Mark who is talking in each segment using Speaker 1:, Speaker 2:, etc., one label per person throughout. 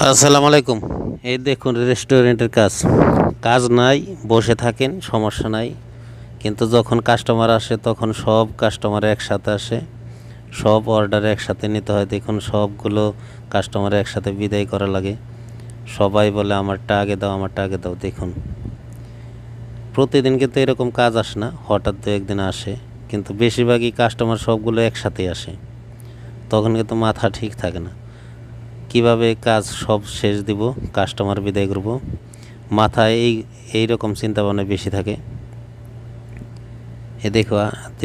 Speaker 1: আসসালামু আলাইকুম। এই দেখুন রেস্টুরেন্টের কাজ। কাজ নাই, বসে থাকেন, সমস্যা নাই। কিন্তু যখন কাস্টমার আসে তখন সব কাস্টমার একসাথে আসে, সব অর্ডার একসাথে নিতে হয়। দেখুন সবগুলো কাস্টমার একসাথে বিদায় করা লাগে। সবাই বলে আমারটা আগে দাও, আমারটা আগে দাও। দেখুন প্রতিদিন কিন্তু এরকম কাজ আসে না, হঠাৎ দু একদিন আসে। কিন্তু বেশিরভাগই কাস্টমার সবগুলো একসাথেই আসে, তখন কিন্তু মাথা ঠিক থাকে না। কিভাবে কাজ সব শেষ দিব, কাস্টমার বিদায় করব, মাথায় এই রকম চিন্তাভাবনা বেশি থাকে।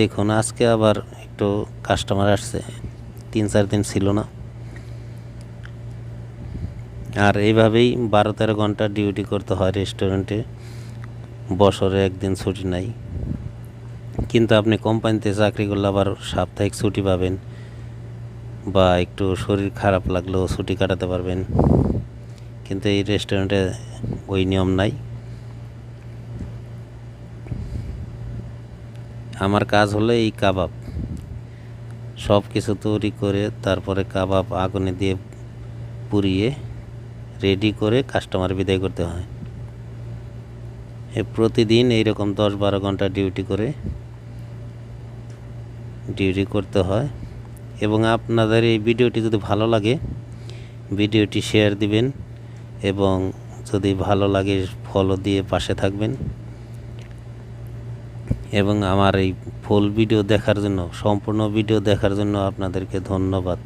Speaker 1: দেখুন আজকে আবার একটু কাস্টমার আসছে, 3-4 দিন ছিল না। আর এইভাবেই 12-13 ঘন্টা ডিউটি করতে হয় রেস্টুরেন্টে, বছরে একদিন ছুটি নাই। কিন্তু আপনি কোম্পানিতে চাকরি করলে আবার সাপ্তাহিক ছুটি পাবেন, বা একটু শরীর খারাপ লাগলেও ছুটি কাটাতে পারবেন। কিন্তু এই রেস্টুরেন্টে ওই নিয়ম নাই। আমার কাজ হলো এই কাবাব সব কিছু তৈরি করে, তারপরে কাবাব আগুনে দিয়ে পুড়িয়ে রেডি করে কাস্টমার বিদায় করতে হয়। প্রতিদিন এইরকম 10-12 ঘন্টা ডিউটি করতে হয়। এবং আপনাদের এই ভিডিওটি যদি ভালো লাগে, ভিডিওটি শেয়ার দিবেন, এবং যদি ভালো লাগে ফলো দিয়ে পাশে থাকবেন। এবং আমার এই ফুল ভিডিও দেখার জন্য, সম্পূর্ণ ভিডিও দেখার জন্য আপনাদেরকে ধন্যবাদ।